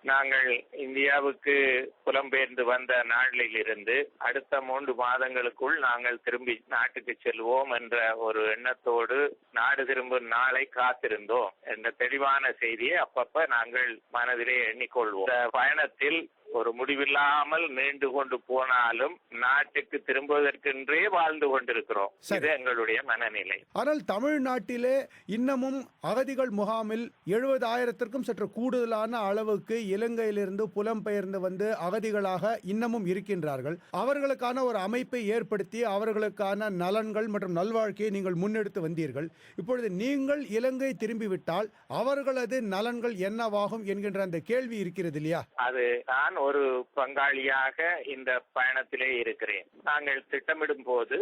நாங்கள் இந்தியாவுக்கு புலம்பெயர்ந்து வந்த நாளிலிருந்து அடுத்த 3 மாதங்களுக்குள் நாங்கள் திரும்பி நாட்டுக்கு செல்வோம் என்ற ஒரு எண்ணத்தோடு நாடு திரும்பும் நாளை காத்திருந்தோம் என்ற தெளிவான செய்தியை அப்பப்ப நாங்கள் மனதிலே எண்ணிக்கொள்வோம். இந்த பயணத்தில் ஒரு முடிவில்லாமல் நீண்டு கொண்டு போனாலும் நாட்டுக்கு திரும்புவதற்கென்றே வாழ்ந்து கொண்டிருக்கிறோம். இது எங்களுடைய மனநிலை. ஆனால் தமிழ்நாட்டிலே இன்னமும் அகதிகள் முகாமில் 70,000க்கும் சற்று கூடுதலான அளவுக்கு இலங்கையிலிருந்து புலம்பெயர்ந்து வந்து அகதிகளாக இன்னமும் இருக்கின்றார்கள். அவர்களுக்கான ஒரு அமைப்பை ஏற்படுத்தி அவர்களுக்கான நலன்கள் மற்றும் நல்வாழ்க்கையை நீங்கள் முன்னெடுத்து வந்தீர்கள். இப்பொழுது நீங்கள் இலங்கை திரும்பிவிட்டால் அவர்களது நலன்கள் என்னவாகும் என்கின்ற அந்த கேள்வி இருக்கிறது இல்லையா? அது நான் ஒரு பங்காளியாக இந்த பயணத்திலே இருக்கிறேன். நாங்கள் திட்டமிடும் போது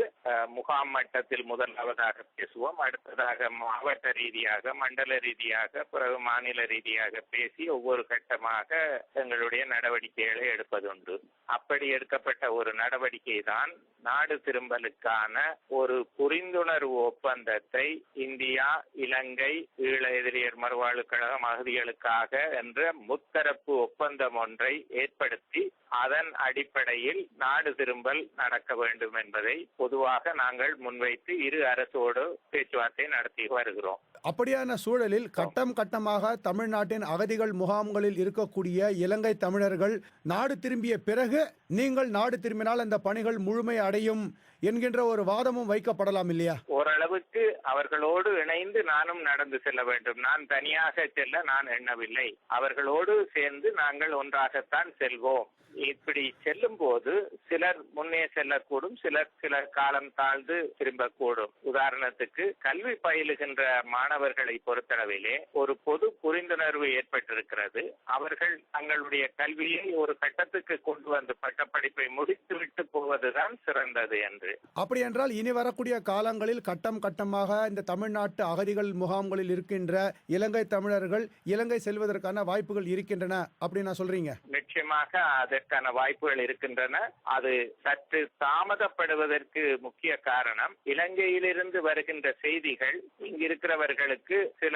முகாம் மட்டத்தில் முதலாவதாக பேசுவோம், அடுத்ததாக மாவட்ட ரீதியாக, மண்டல ரீதியாக, பிறகு மாநில ரீதியாக பேசி ஒவ்வொரு கட்டமாக எங்களுடைய நடவடிக்கைகளை எடுப்பதுண்டு. அப்படி எடுக்கப்பட்ட ஒரு நடவடிக்கை தான் நாடு திரும்பலுக்கான ஒரு புரிந்துணர்வு ஒப்பந்தத்தை இந்தியா, இலங்கை, ஈழ எதிரியர் மறுவாழ்வு கழகம் அகதிகளுக்காக என்ற முத்தரப்பு ஒப்பந்தம் ஒன்றை ஏற்படுத்தி அதன் அடிப்படையில் நாடு திரும்பல் நடக்க வேண்டும் என்பதை பொதுவாக நாங்கள் முன்வைத்து இரு அரசோடு பேச்சுவார்த்தை நடத்தி வருகிறோம். அப்படியான சூழலில் கட்டம் கட்டமாக தமிழ்நாட்டின் அகதிகள் முகாம்களில் இருக்கக்கூடிய இலங்கை தமிழர்கள் நாடு திரும்பிய பிறகு நீங்கள் நாடு திரும்பினால் அந்த பணிகள் முழுமை அடையும் என்கின்ற ஒரு வாதமும் வைக்கப்படலாம் இல்லையா? ஓரளவுக்கு அவர்களோடு இணைந்து நானும் நடந்து செல்ல வேண்டும். நான் தனியாக செல்ல நான் எண்ணவில்லை. அவர்களோடு சேர்ந்து நாங்கள் ஒன்றாகத்தான் செல்வோம். இப்படி செல்லும் போது சிலர் முன்னே செல்லக்கூடும், சில காலம் தாழ்ந்து திரும்பக்கூடும். உதாரணத்துக்கு கல்வி பயிலுகின்ற மாணவர்களை பொறுத்தளவிலே ஒரு பொது புரிந்துணர்வு ஏற்பட்டிருக்கிறது. அவர்கள் தங்களுடைய கல்வியை ஒரு கட்டத்துக்கு கொண்டு வந்து பட்டப்படிப்பை முடித்துவிட்டு போவதுதான் சிறந்தது என்று. அப்படி என்றால் இனி வரக்கூடிய காலங்களில் கட்டம் கட்டமாக இந்த தமிழ்நாட்டு அகதிகள் முகாம்களில் இருக்கின்ற இலங்கை தமிழர்கள் இலங்கை செல்வதற்கான வாய்ப்புகள் இருக்கின்றன அப்படின்னு சொல்றீங்க? நிச்சயமாக அதற்கான வாய்ப்புகள் இருக்கின்றன. அது சற்று தாமதப்படுவதற்கு முக்கிய காரணம் இலங்கையிலிருந்து வருகின்ற செய்திகள் இங்கிருக்கிறவர்களுக்கு சில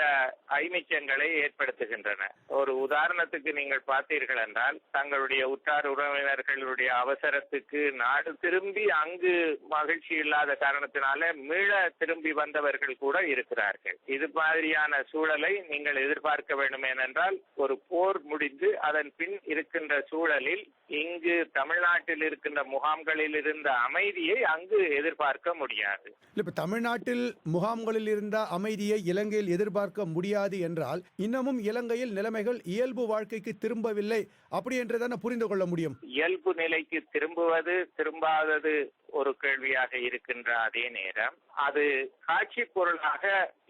ஐமிச்சங்களை ஏற்படுத்துகின்றன. ஒரு உதாரணத்துக்கு நீங்கள் பார்த்தீர்கள் என்றால் தங்களுடைய உற்றார் உறவினர்களுடைய அவசரத்துக்கு நாடு திரும்பி அங்கு மகிழ்ச்சி இல்லாத காரணத்தினால மீள திரும்பி வந்தவர்கள் கூட இருக்கிறார்கள். இது மாதிரியான சூழலை நீங்கள் எதிர்பார்க்க வேண்டும். ஏனென்றால் ஒரு போர் முடிந்து அதன் பின் இருக்கின்ற சூழலில் இங்கு தமிழ்நாட்டில் இருக்கின்ற முகாம்களில் இருந்த அமைதியை அங்கு எதிர்பார்க்க முடியாது. இப்ப தமிழ்நாட்டில் முகாம்களில் இருந்த அமைதியை இலங்கையில் எதிர்பார்க்க முடியாது என்றால் இன்னமும் இலங்கையில் நிலைமைகள் இயல்பு வாழ்க்கைக்கு திரும்பவில்லை அப்படி என்றுதானே புரிந்து கொள்ள முடியும்? இயல்பு நிலைக்கு திரும்புவது திரும்பாதது ஒரு கேள்வியாக இருக்கின்ற அதே நேரம் அது காட்சி பொருளாக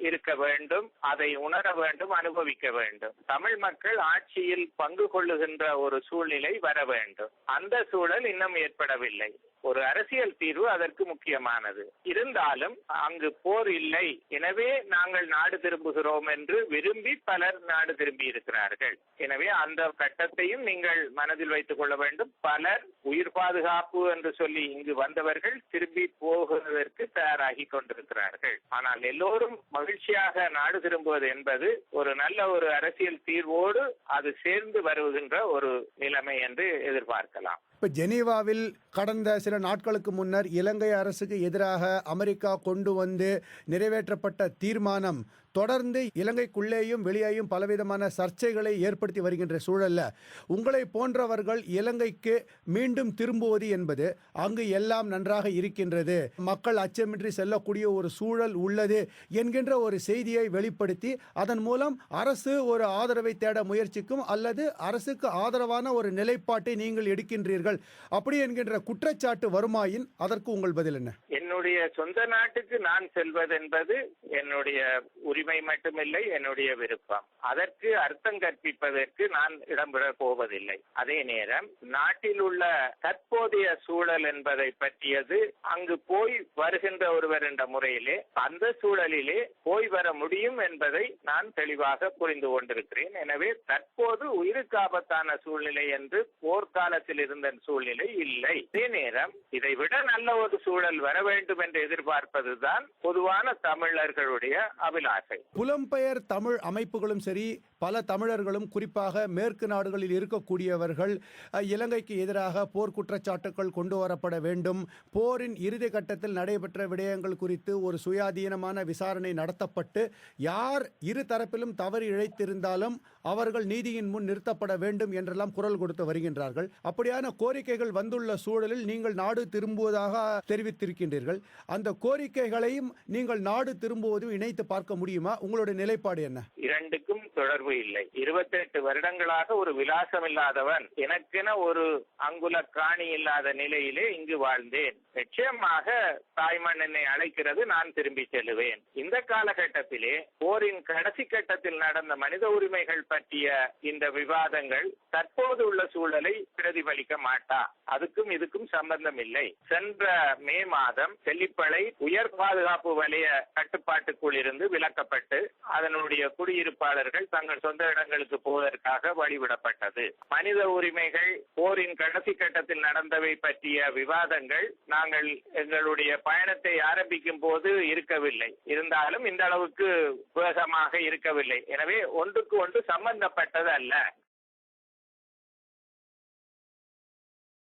இருக்க வேண்டும், அதை உணர வேண்டும், அனுபவிக்க வேண்டும். தமிழ் மக்கள் ஆட்சியில் பங்கு கொள்ளுகின்ற ஒரு சூழ்நிலை வர வேண்டும். அந்த சூழல் இன்னும் ஏற்படவில்லை. ஒரு அரசியல் தீர்வு அதற்கு முக்கியமானது. இருந்தாலும் அங்கு போர் இல்லை, எனவே நாங்கள் நாடு திரும்புகிறோம் என்று விரும்பி பலர் நாடு திரும்பி இருக்கிறார்கள். எனவே அந்த கட்டத்தையும் நீங்கள் மனதில் வைத்துக் கொள்ள வேண்டும். பலர் உயிர் பாதுகாப்பு என்று சொல்லி இங்கு வந்தவர்கள் திரும்பி போவதற்கு தயாராகி கொண்டிருக்கிறார்கள். ஆனால் எல்லோரும் மகிழ்ச்சியாக நாடு திரும்புவது என்பது ஒரு நல்ல ஒரு அரசியல் தீர்வோடு அது சேர்ந்து வருகின்ற ஒரு நிலைமை என்று எதிர்பார்க்கலாம். இப்ப ஜெனீவாவில் கடந்த சில நாட்களுக்கு முன்னர் இலங்கை அரசுக்கு எதிராக அமெரிக்கா கொண்டு வந்து நிறைவேற்றப்பட்ட தீர்மானம் தொடர்ந்து இலங்கைக்குள்ளேயும் வெளியேயும் பலவிதமான சர்ச்சைகளை ஏற்படுத்தி வருகின்ற சூழல்ல உங்களை போன்றவர்கள் இலங்கைக்கு மீண்டும் திரும்புவது என்பது அங்கு எல்லாம் நன்றாக இருக்கின்றது, மக்கள் அச்சமின்றி செல்லக்கூடிய ஒரு சூழல் உள்ளது என்கின்ற ஒரு செய்தியை வெளிப்படுத்தி அதன் மூலம் அரசு ஒரு ஆதரவை தேட முயற்சிக்கும் அல்லது அரசுக்கு ஆதரவான ஒரு நிலைப்பாட்டை நீங்கள் எடுக்கின்றீர்கள் அப்படி என்கின்ற குற்றச்சாட்டு வருமாயின் அதற்கு உங்கள் பதில் என்ன? என்னுடைய சொந்த நாட்டுக்கு நான் செல்வது என்பது என்னுடைய உரிமை மட்டுமில்லை, என்னுடைய விருப்பம். அதற்கு அர்த்தம் கற்பிப்பதற்கு நான் இடம்பெற போவதில்லை. அதே நேரம் நாட்டில் உள்ள தற்போதைய சூழல் என்பதை பற்றியது அங்கு போய் வருகின்ற ஒருவர் என்ற முறையிலே அந்த சூழலிலே போய் வர முடியும் என்பதை நான் தெளிவாக புரிந்து கொண்டிருக்கிறேன். எனவே தற்போது உயிருக்கு ஆபத்தான சூழ்நிலை என்று போர்க்காலத்தில் இருந்த சூழ்நிலை இல்லை. அதே நேரம் இதை விட நல்ல ஒரு சூழல் வர வேண்டும் என்று எதிர்பார்ப்பதுதான் பொதுவான தமிழர்களுடைய அபிலாஷை. இருக்கிறார்கள். புலம்பெயர் தமிழ் அமைப்புகளும் சரி, பல தமிழர்களும் குறிப்பாக மேற்கு நாடுகளில் இருக்கக்கூடியவர்கள் இலங்கைக்கு எதிராக போர் குற்றச்சாட்டுகள் கொண்டு வரப்பட வேண்டும், போரின் இறுதி கட்டத்தில் நடைபெற்ற விடயங்கள் குறித்து ஒரு சுயாதீனமான விசாரணை நடத்தப்பட்டு யார் இரு தரப்பிலும் தவறு இழைத்திருந்தாலும் அவர்கள் நீதியின் முன் நிறுத்தப்பட வேண்டும் என்றெல்லாம் குரல் கொடுத்து வருகின்றார்கள். அப்படியான கோரிக்கைகள் வந்துள்ள சூழலில் நீங்கள் நாடு திரும்புவதாக தெரிவித்திருக்கின்றீர்கள். அந்த கோரிக்கைகளையும் நீங்கள் நாடு திரும்புவதும் இணைத்து பார்க்க முடியுமா? உங்களுடைய நிலைப்பாடு என்ன? இரண்டுக்கும் தொடர்பு இல்லை. 28 வருடங்களாக ஒரு விலாசம் இல்லாதவன், எனக்கென ஒரு அங்குல காணி இல்லாத நிலையிலே இங்கு வாழ்ந்தேன். நிச்சயமாக தாய்மண் என்னை அழைக்கிறது, நான் திரும்பி செல்லுவேன். இந்த காலகட்டத்திலே போரின் கடைசி கட்டத்தில் நடந்த மனித உரிமைகள் பற்றிய இந்த விவாதங்கள் தற்போது உள்ள சூழலை பிரதிபலிக்க மாட்டா. அதுக்கும் இதுக்கும் சம்பந்தம் இல்லை. சென்ற மே மாதம் தெல்லிப்பளை உயர் பாதுகாப்பு வலய கட்டுப்பாட்டுக்குள் இருந்து விலக்கப்பட்டு அதனுடைய குடியிருப்பாளர்கள் தங்கள் சொந்த இடங்களுக்கு போவதற்காக வழிவிடப்பட்டது. மனித உரிமைகள் போரின் கடைசி கட்டத்தில் நடந்தவை பற்றிய விவாதங்கள் நாங்கள் எங்களுடைய பயணத்தை ஆரம்பிக்கும் போது இருக்கவில்லை. இருந்தாலும் இந்த அளவுக்கு வேகமாக இருக்கவில்லை. எனவே ஒன்றுக்கு ஒன்று சம்பந்தப்பட்டது அல்ல.